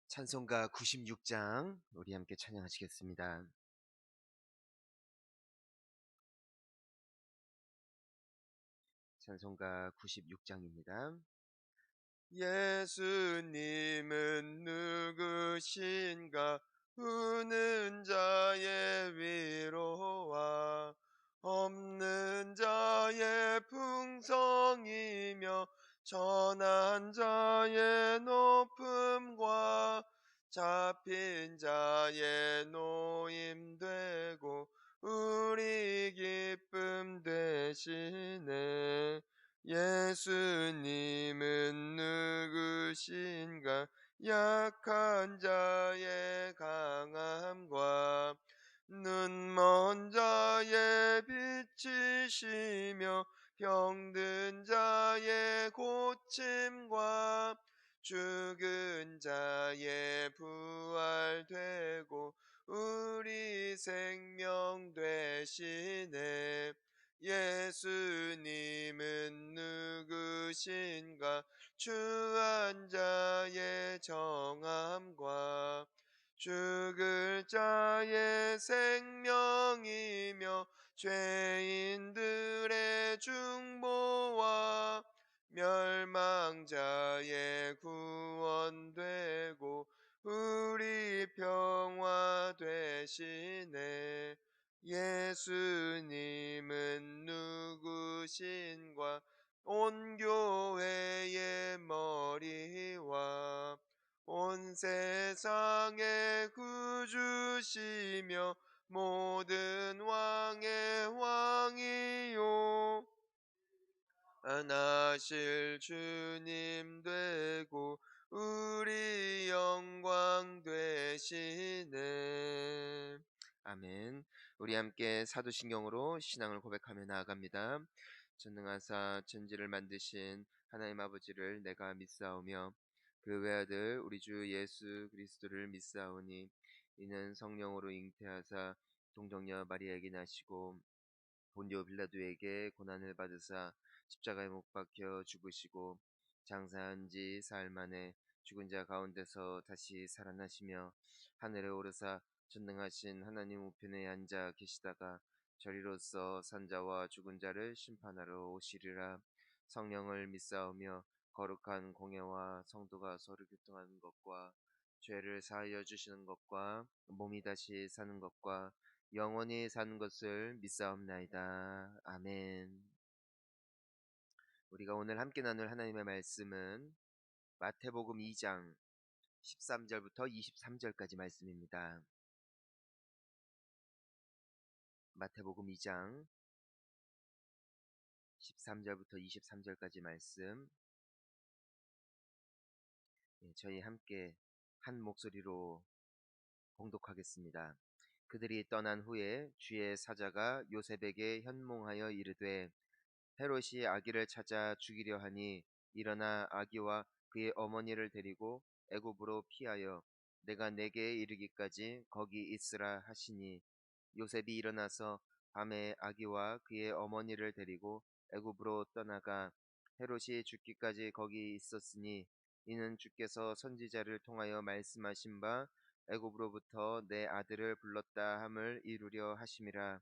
찬송가 96장 우리 함께 찬양하시겠습니다. 찬송가 96장입니다. 예수님은 누구신가? 우는 자의 위로와 없는 자의 풍성이며 전한 자의 높음과 잡힌 자의 노임되고 우리 기쁨 되시네. 예수님은 누구신가? 약한 자의 강함과 눈먼 자의 빛이시며 병든 자의 고침과 죽은 자의 부활되고 우리 생명 되시네. 예수님은 누구신가? 추한 자의 정함과 죽을 자의 생명이며 죄인들의 중보와 멸망자의 구원되고 우리 평화 되시네. 예수님은 누구신가? 온 교회의 머리와 온 세상의 구주시며 모든 왕의 왕이요 안하실 주님 되고 우리 영광 되시네. 아멘. 우리 함께 사도신경으로 신앙을 고백하며 나아갑니다. 전능하사 천지를 만드신 하나님 아버지를 내가 믿사오며 그 외아들 우리 주 예수 그리스도를 믿사오니 이는 성령으로 잉태하사 동정녀 마리아에게 나시고 본디오 빌라도에게 고난을 받으사 십자가에 못 박혀 죽으시고 장사한 지 사흘 만에 죽은 자 가운데서 다시 살아나시며 하늘에 오르사 전능하신 하나님 우편에 앉아 계시다가 저리로서 산자와 죽은 자를 심판하러 오시리라. 성령을 믿사오며 거룩한 공예와 성도가 서로 교통하는 것과 죄를 사하여 주시는 것과 몸이 다시 사는 것과 영원히 사는 것을 믿사옵나이다. 아멘. 우리가 오늘 함께 나눌 하나님의 말씀은 마태복음 2장 13절부터 23절까지 말씀입니다. 마태복음 2장 13절부터 23절까지 말씀, 저희 함께 한 목소리로 봉독하겠습니다. 그들이 떠난 후에 주의 사자가 요셉에게 현몽하여 이르되 헤롯이 아기를 찾아 죽이려 하니 일어나 아기와 그의 어머니를 데리고 애굽으로 피하여 내가 내게 이르기까지 거기 있으라 하시니 요셉이 일어나서 밤에 아기와 그의 어머니를 데리고 애굽으로 떠나가 헤롯이 죽기까지 거기 있었으니 이는 주께서 선지자를 통하여 말씀하신 바 애굽으로부터 내 아들을 불렀다 함을 이루려 하심이라.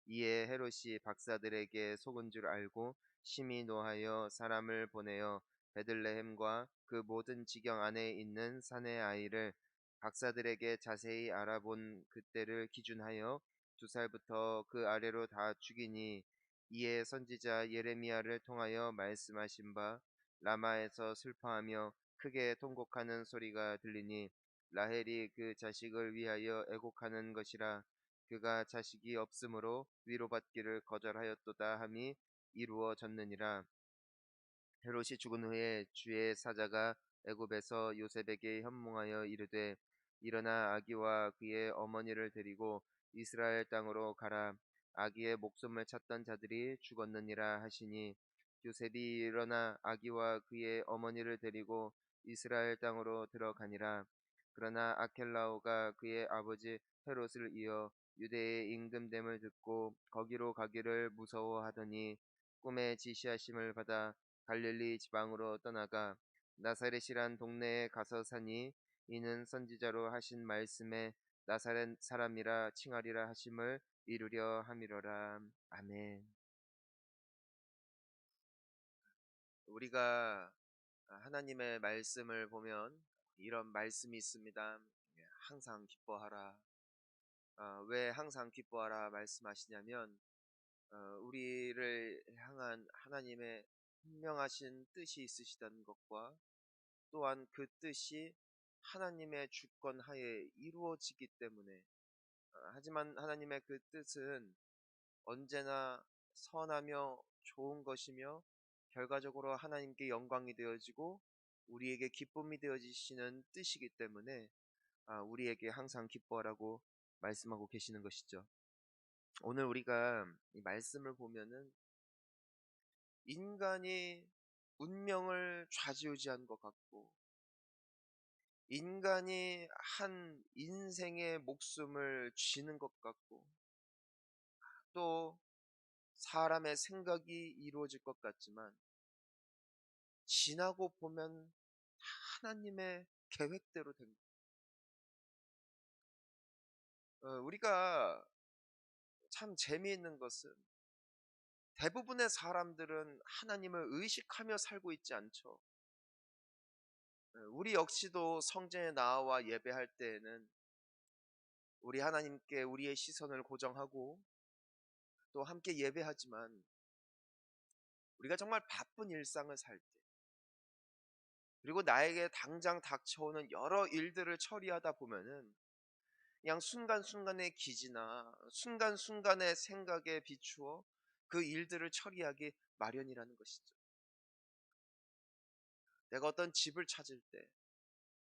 이에 헤롯이 박사들에게 속은 줄 알고 심히 노하여 사람을 보내어 베들레헴과 그 모든 지경 안에 있는 산의 아이를 박사들에게 자세히 알아본 그때를 기준하여 2살부터 그 아래로 다 죽이니 이에 선지자 예레미야를 통하여 말씀하신 바 라마에서 슬퍼하며 크게 통곡하는 소리가 들리니 라헬이 그 자식을 위하여 애곡하는 것이라. 그가 자식이 없으므로 위로받기를 거절하였도다 함이 이루어졌느니라. 헤롯이 죽은 후에 주의 사자가 애굽에서 요셉에게 현몽하여 이르되 일어나 아기와 그의 어머니를 데리고 이스라엘 땅으로 가라. 아기의 목숨을 찾던 자들이 죽었느니라 하시니 요셉이 일어나 아기와 그의 어머니를 데리고 이스라엘 땅으로 들어가니라. 그러나 아켈라오가 그의 아버지 헤롯을 이어 유대의 임금됨을 듣고 거기로 가기를 무서워하더니 꿈에 지시하심을 받아 갈릴리 지방으로 떠나가 나사렛이란 동네에 가서 사니 이는 선지자로 하신 말씀에 나사렛 사람이라 칭하리라 하심을 이루려 함이로라. 아멘. 우리가 하나님의 말씀을 보면 이런 말씀이 있습니다. 항상 기뻐하라. 왜 항상 기뻐하라 말씀하시냐면 우리를 향한 하나님의 분명하신 뜻이 있으시다는 것과 또한 그 뜻이 하나님의 주권 하에 이루어지기 때문에 하지만 하나님의 그 뜻은 언제나 선하며 좋은 것이며 결과적으로 하나님께 영광이 되어지고 우리에게 기쁨이 되어지시는 뜻이기 때문에 우리에게 항상 기뻐하라고 말씀하고 계시는 것이죠. 오늘 우리가 이 말씀을 보면은 인간이 운명을 좌지우지한 것 같고 인간이 한 인생의 목숨을 쥐는 것 같고 또 사람의 생각이 이루어질 것 같지만 지나고 보면 하나님의 계획대로 된 우리가 참 재미있는 것은 대부분의 사람들은 하나님을 의식하며 살고 있지 않죠. 우리 역시도 성전에 나와 예배할 때에는 우리 하나님께 우리의 시선을 고정하고 또 함께 예배하지만 우리가 정말 바쁜 일상을 살 때, 그리고 나에게 당장 닥쳐오는 여러 일들을 처리하다 보면은 그냥 순간순간의 기지나 순간순간의 생각에 비추어 그 일들을 처리하기 마련이라는 것이죠. 내가 어떤 집을 찾을 때,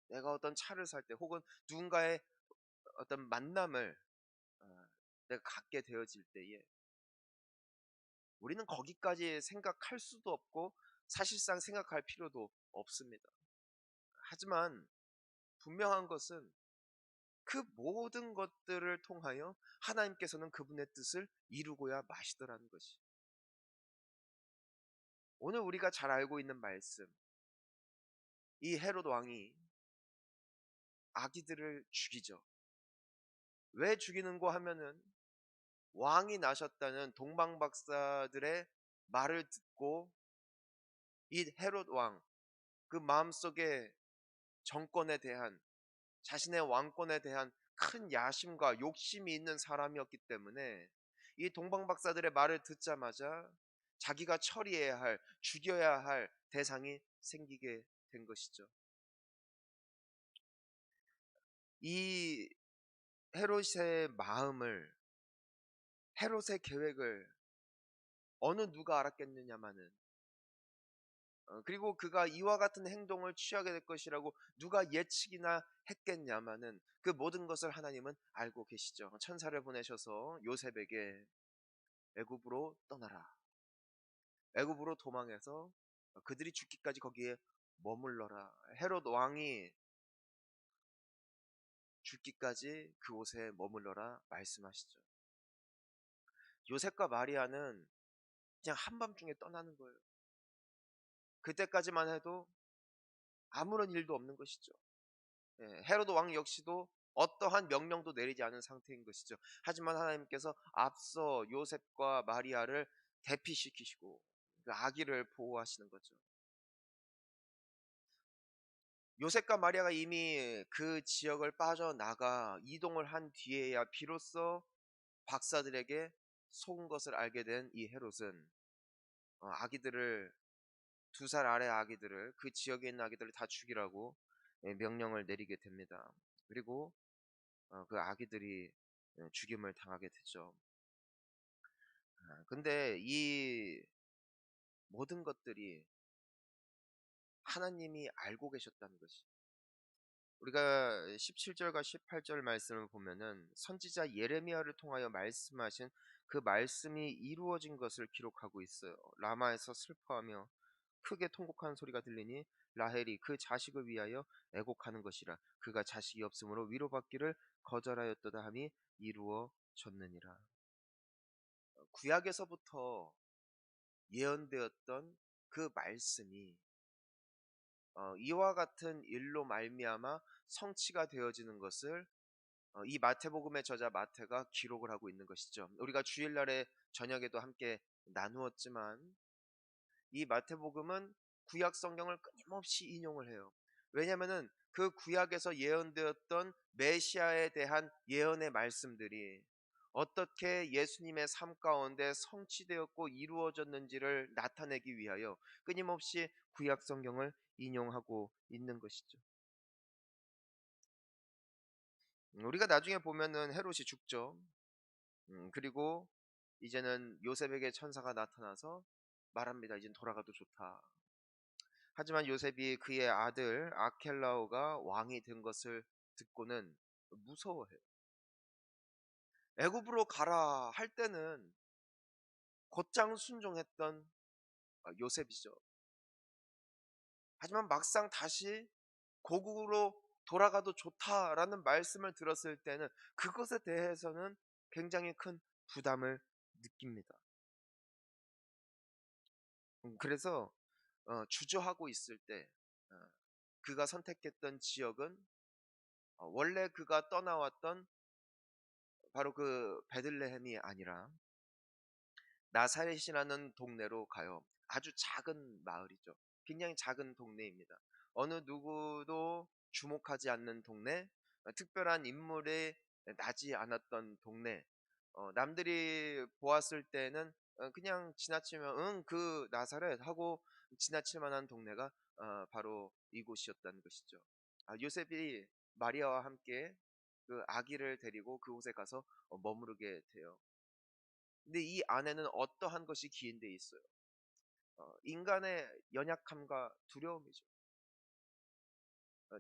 내가 어떤 차를 살 때, 혹은 누군가의 어떤 만남을 내가 갖게 되어질 때에 우리는 거기까지 생각할 수도 없고 사실상 생각할 필요도 없습니다. 하지만 분명한 것은 그 모든 것들을 통하여 하나님께서는 그분의 뜻을 이루고야 마시더라는 것이. 오늘 우리가 잘 알고 있는 말씀, 이 헤롯 왕이 아기들을 죽이죠. 왜 죽이는고 하면은 왕이 나셨다는 동방박사들의 말을 듣고 이 헤롯 왕, 그 마음속에 정권에 대한, 자신의 왕권에 대한 큰 야심과 욕심이 있는 사람이었기 때문에 이 동방박사들의 말을 듣자마자 자기가 처리해야 할, 죽여야 할 대상이 생기게 된 것이죠. 이 헤롯의 마음을, 헤롯의 계획을 어느 누가 알았겠느냐마는, 그리고 그가 이와 같은 행동을 취하게 될 것이라고 누가 예측이나 했겠냐마는 그 모든 것을 하나님은 알고 계시죠. 천사를 보내셔서 요셉에게 애굽으로 떠나라, 애굽으로 도망해서 그들이 죽기까지 거기에 머물러라, 헤롯 왕이 죽기까지 그곳에 머물러라 말씀하시죠. 요셉과 마리아는 그냥 한밤중에 떠나는 거예요. 그때까지만 해도 아무런 일도 없는 것이죠. 헤로드 왕 역시도 어떠한 명령도 내리지 않은 상태인 것이죠. 하지만 하나님께서 앞서 요셉과 마리아를 대피시키시고 그 아기를 보호하시는 거죠. 요셉과 마리아가 이미 그 지역을 빠져나가 이동을 한 뒤에야 비로소 박사들에게 속은 것을 알게 된 이 헤롯은 아기들을, 2살 아래 아기들을, 그 지역에 있는 아기들을 다 죽이라고 명령을 내리게 됩니다. 그리고 그 아기들이 죽임을 당하게 되죠. 근데 이 모든 것들이 하나님이 알고 계셨다는 것이, 우리가 17절과 18절 말씀을 보면은 선지자 예레미야를 통하여 말씀하신 그 말씀이 이루어진 것을 기록하고 있어요. 라마에서 슬퍼하며 크게 통곡하는 소리가 들리니 라헬이 그 자식을 위하여 애곡하는 것이라. 그가 자식이 없으므로 위로받기를 거절하였도다 함이 이루어졌느니라. 구약에서부터 예언되었던 그 말씀이 이와 같은 일로 말미암아 성취가 되어지는 것을 이 마태복음의 저자 마태가 기록을 하고 있는 것이죠. 우리가 주일날에 저녁에도 함께 나누었지만 이 마태복음은 구약 성경을 끊임없이 인용을 해요. 왜냐하면은 그 구약에서 예언되었던 메시아에 대한 예언의 말씀들이 어떻게 예수님의 삶 가운데 성취되었고 이루어졌는지를 나타내기 위하여 끊임없이 구약 성경을 인용하고 있는 것이죠. 우리가 나중에 보면은 헤롯이 죽죠. 그리고 이제는 요셉에게 천사가 나타나서 말합니다. 이젠 돌아가도 좋다. 하지만 요셉이 그의 아들 아켈라오가 왕이 된 것을 듣고는 무서워해요. 애굽으로 가라 할 때는 곧장 순종했던 요셉이죠. 하지만 막상 다시 고국으로 돌아가도 좋다라는 말씀을 들었을 때는 그것에 대해서는 굉장히 큰 부담을 느낍니다. 그래서 주저하고 있을 때 어, 그가 선택했던 지역은 원래 그가 떠나왔던 바로 그 베들레헴이 아니라 나사렛이라는 동네로 가요. 아주 작은 마을이죠. 굉장히 작은 동네입니다. 어느 누구도 주목하지 않는 동네, 특별한 인물이 나지 않았던 동네. 남들이 보았을 때는 그냥 지나치면 응, 그 나사렛 하고 지나칠 만한 동네가 바로 이곳이었다는 것이죠. 요셉이 마리아와 함께 그 아기를 데리고 그곳에 가서 머무르게 돼요. 근데 이 안에는 어떠한 것이 기인되어 있어요? 인간의 연약함과 두려움이죠.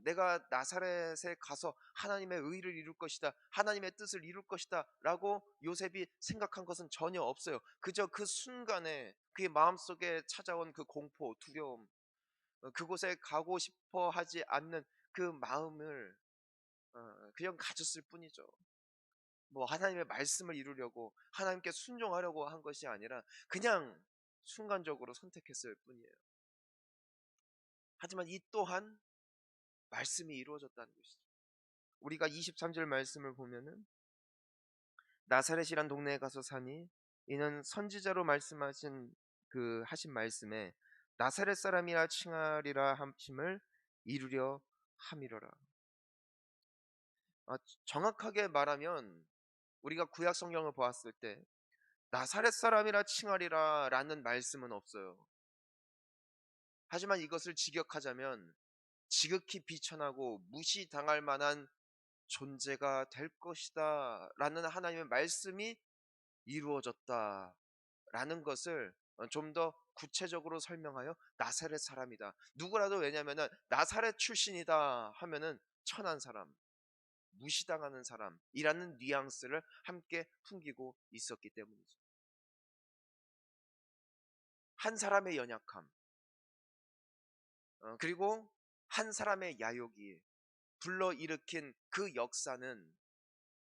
내가 나사렛에 가서 하나님의 의를 이룰 것이다, 하나님의 뜻을 이룰 것이다 라고 요셉이 생각한 것은 전혀 없어요. 그저 그 순간에 그의 마음속에 찾아온 그 공포, 두려움, 그곳에 가고 싶어 하지 않는 그 마음을 그냥 가졌을 뿐이죠. 뭐 하나님의 말씀을 이루려고 하나님께 순종하려고 한 것이 아니라 그냥 순간적으로 선택했을 뿐이에요. 하지만 이 또한 말씀이 이루어졌다는 것이죠. 우리가 23절 말씀을 보면은 나사렛이란 동네에 가서 사니 이는 선지자로 말씀하신 그 하신 말씀에 나사렛 사람이라 칭하리라 함심을 이루려 함이로라. 정확하게 말하면 우리가 구약 성경을 보았을 때 나사렛 사람이라 칭하리라 라는 말씀은 없어요. 하지만 이것을 직역하자면 지극히 비천하고 무시당할 만한 존재가 될 것이다 라는 하나님의 말씀이 이루어졌다 라는 것을 좀 더 구체적으로 설명하여 나사렛 사람이다. 누구라도 왜냐하면 나사렛 출신이다 하면은 천한 사람, 무시당하는 사람이라는 뉘앙스를 함께 풍기고 있었기 때문이죠. 한 사람의 연약함, 그리고 한 사람의 야욕이 불러일으킨 그 역사는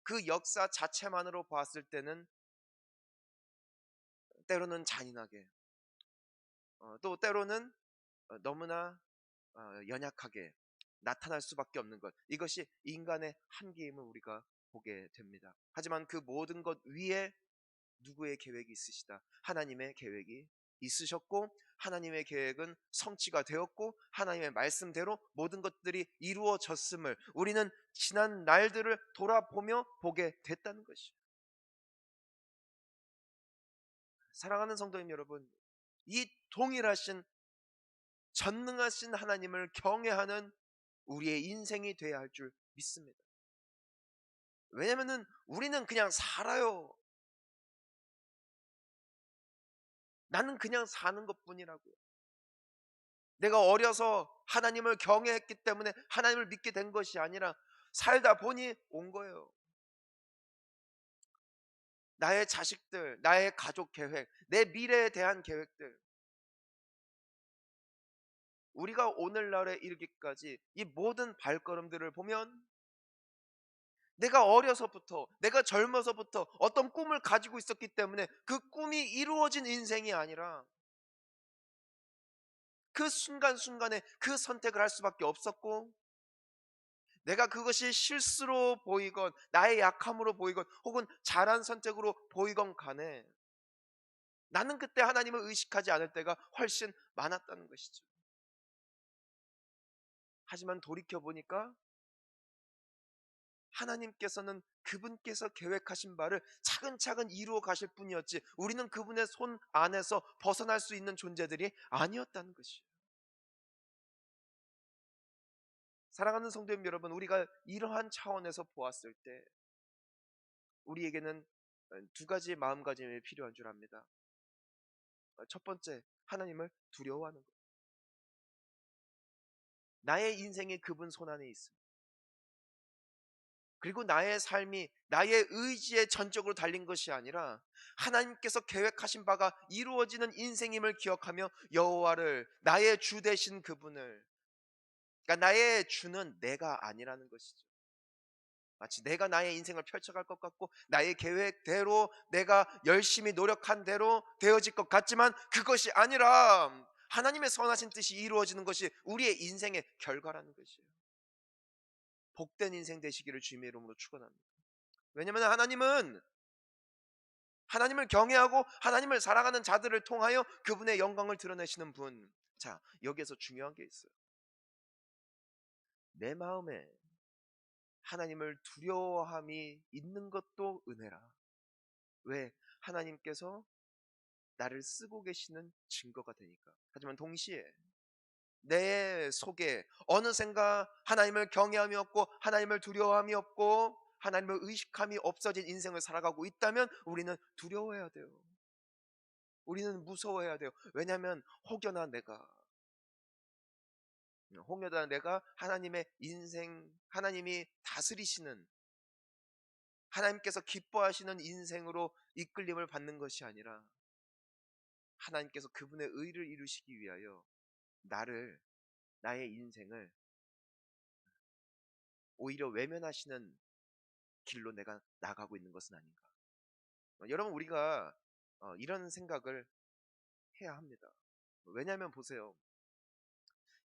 그 역사 자체만으로 봤을 때는 때로는 잔인하게 또 때로는 너무나 연약하게 나타날 수밖에 없는 것, 이것이 인간의 한계임을 우리가 보게 됩니다. 하지만 그 모든 것 위에 누구의 계획이 있으시다? 하나님의 계획이 있으셨고 하나님의 계획은 성취가 되었고 하나님의 말씀대로 모든 것들이 이루어졌음을 우리는 지난 날들을 돌아보며 보게 됐다는 것이죠. 사랑하는 성도님 여러분, 이 동일하신 전능하신 하나님을 경외하는 우리의 인생이 되어야 할 줄 믿습니다. 왜냐하면 우리는 그냥 살아요. 나는 그냥 사는 것뿐이라고요. 내가 어려서 하나님을 경외했기 때문에 하나님을 믿게 된 것이 아니라 살다 보니 온 거예요. 나의 자식들, 나의 가족 계획, 내 미래에 대한 계획들, 우리가 오늘날에 이르기까지 이 모든 발걸음들을 보면 내가 어려서부터, 내가 젊어서부터 어떤 꿈을 가지고 있었기 때문에 그 꿈이 이루어진 인생이 아니라 그 순간순간에 그 선택을 할 수밖에 없었고, 내가 그것이 실수로 보이건 나의 약함으로 보이건 혹은 잘한 선택으로 보이건 간에 나는 그때 하나님을 의식하지 않을 때가 훨씬 많았다는 것이죠. 하지만 돌이켜보니까 하나님께서는 그분께서 계획하신 바를 차근차근 이루어 가실 뿐이었지, 우리는 그분의 손 안에서 벗어날 수 있는 존재들이 아니었다는 것이에요. 사랑하는 성도님 여러분, 우리가 이러한 차원에서 보았을 때 우리에게는 두 가지 마음가짐이 필요한 줄 압니다. 첫 번째, 하나님을 두려워하는 것. 나의 인생이 그분 손 안에 있습니다. 그리고 나의 삶이 나의 의지에 전적으로 달린 것이 아니라 하나님께서 계획하신 바가 이루어지는 인생임을 기억하며 여호와를, 나의 주 되신 그분을, 그러니까 나의 주는 내가 아니라는 것이죠. 마치 내가 나의 인생을 펼쳐갈 것 같고 나의 계획대로 내가 열심히 노력한 대로 되어질 것 같지만 그것이 아니라 하나님의 선하신 뜻이 이루어지는 것이 우리의 인생의 결과라는 것이에요. 복된 인생 되시기를 주님의 이름으로 축원합니다. 왜냐하면 하나님은 하나님을 경외하고 하나님을 사랑하는 자들을 통하여 그분의 영광을 드러내시는 분. 자, 여기에서 중요한 게 있어요. 내 마음에 하나님을 두려워함이 있는 것도 은혜라. 왜? 하나님께서 나를 쓰고 계시는 증거가 되니까. 하지만 동시에 내 속에 어느샌가 하나님을 경외함이 없고 하나님을 두려워함이 없고 하나님을 의식함이 없어진 인생을 살아가고 있다면 우리는 두려워해야 돼요. 우리는 무서워해야 돼요. 왜냐하면 혹여나 내가 하나님의 인생, 하나님이 다스리시는, 하나님께서 기뻐하시는 인생으로 이끌림을 받는 것이 아니라 하나님께서 그분의 의를 이루시기 위하여 나의 인생을 오히려 외면하시는 길로 내가 나가고 있는 것은 아닌가. 여러분, 우리가 이런 생각을 해야 합니다. 왜냐하면 보세요.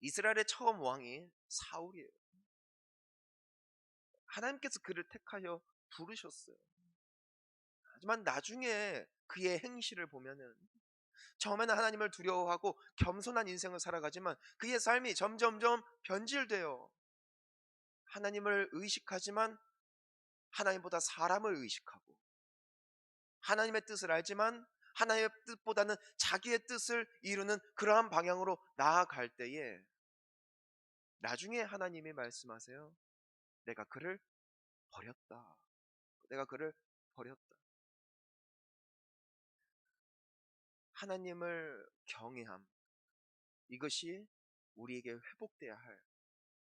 이스라엘의 처음 왕이 사울이에요. 하나님께서 그를 택하여 부르셨어요. 하지만 나중에 그의 행실을 보면은 처음에는 하나님을 두려워하고 겸손한 인생을 살아가지만 그의 삶이 점점점 변질돼요. 하나님을 의식하지만 하나님보다 사람을 의식하고, 하나님의 뜻을 알지만 하나님의 뜻보다는 자기의 뜻을 이루는 그러한 방향으로 나아갈 때에 나중에 하나님이 말씀하세요. 내가 그를 버렸다. 내가 그를 버렸다. 하나님을 경외함, 이것이 우리에게 회복돼야 할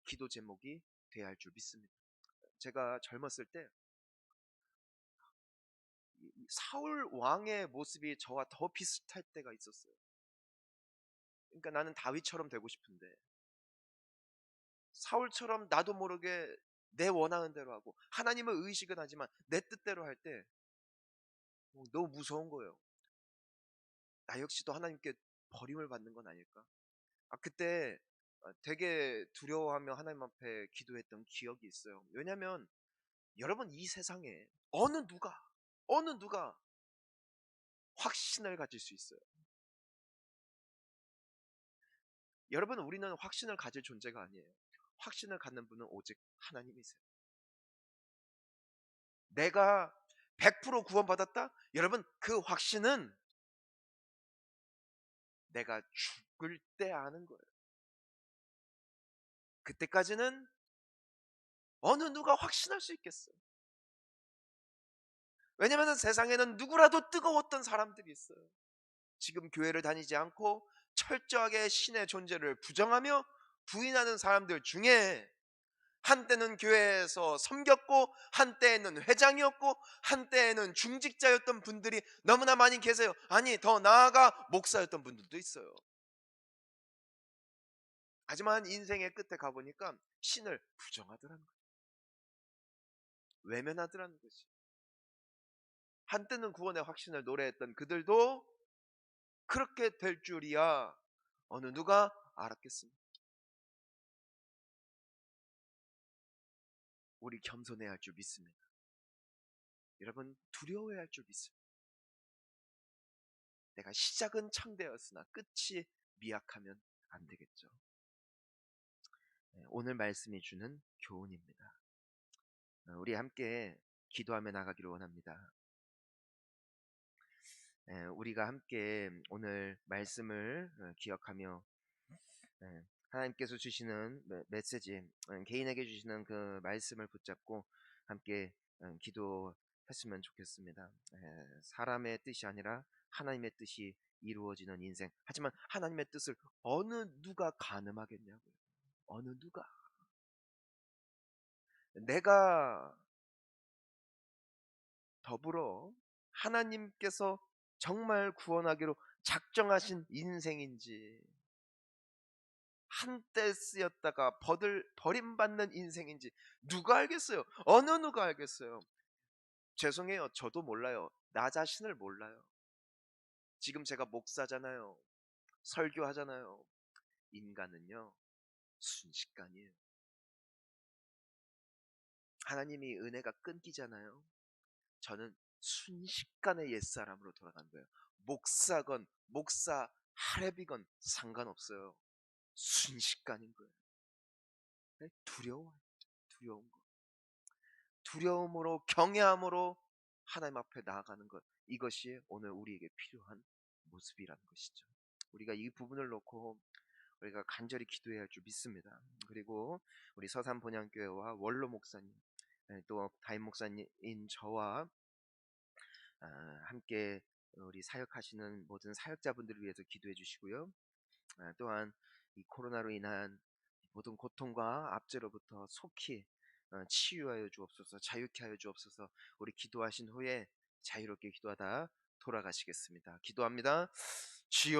기도 제목이 돼야 할 줄 믿습니다. 제가 젊었을 때 사울 왕의 모습이 저와 더 비슷할 때가 있었어요. 그러니까 나는 다윗처럼 되고 싶은데 사울처럼 나도 모르게 내 원하는 대로 하고 하나님을 의식은 하지만 내 뜻대로 할 때 너무 무서운 거예요. 나 역시도 하나님께 버림을 받는 건 아닐까? 그때 되게 두려워하며 하나님 앞에 기도했던 기억이 있어요. 왜냐하면 여러분, 이 세상에 어느 누가 확신을 가질 수 있어요. 여러분, 우리는 확신을 가질 존재가 아니에요. 확신을 갖는 분은 오직 하나님이세요. 내가 100% 구원받았다? 여러분, 그 확신은 내가 죽을 때 아는 거예요. 그때까지는 어느 누가 확신할 수 있겠어요. 왜냐하면 세상에는 누구라도 뜨거웠던 사람들이 있어요. 지금 교회를 다니지 않고 철저하게 신의 존재를 부정하며 부인하는 사람들 중에 한때는 교회에서 섬겼고 한때에는 회장이었고 한때에는 중직자였던 분들이 너무나 많이 계세요. 아니, 더 나아가 목사였던 분들도 있어요. 하지만 인생의 끝에 가보니까 신을 부정하더라는 거예요. 외면하더라는 것이. 한때는 구원의 확신을 노래했던 그들도 그렇게 될 줄이야 어느 누가 알았겠습니다. 우리 겸손해야 할 줄 믿습니다. 여러분 두려워해야 할 줄 믿습니다. 내가 시작은 창대였으나 끝이 미약하면 안 되겠죠. 오늘 말씀이 주는 교훈입니다. 우리 함께 기도하며 나가기를 원합니다. 우리가 함께 오늘 말씀을 기억하며 하나님께서 주시는 메시지, 개인에게 주시는 그 말씀을 붙잡고 함께 기도했으면 좋겠습니다. 사람의 뜻이 아니라 하나님의 뜻이 이루어지는 인생. 하지만 하나님의 뜻을 어느 누가 가늠하겠냐고요. 어느 누가. 내가 더불어 하나님께서 정말 구원하기로 작정하신 인생인지, 한때 쓰였다가 버림받는 인생인지 누가 알겠어요? 어느 누가 알겠어요? 죄송해요. 저도 몰라요. 나 자신을 몰라요. 지금 제가 목사잖아요. 설교하잖아요. 인간은요, 순식간이에요. 하나님이 은혜가 끊기잖아요. 저는 순식간에 옛사람으로 돌아간 거예요. 목사건 목사 하랩이건 상관없어요. 순식간인 거예요. 두려운 거. 두려움으로 경외함으로 하나님 앞에 나아가는 것, 이것이 오늘 우리에게 필요한 모습이라는 것이죠. 우리가 이 부분을 놓고 우리가 간절히 기도해야 할 줄 믿습니다. 그리고 우리 서산 본향교회와 원로 목사님, 또 다임 목사님인 저와 함께 우리 사역하시는 모든 사역자분들을 위해서 기도해 주시고요. 또한 이 코로나로 인한 모든 고통과 압제로부터 속히 치유하여 주옵소서, 자유케 하여 주옵소서. 우리 기도하신 후에 자유롭게 기도하다 돌아가시겠습니다. 기도합니다. 주여,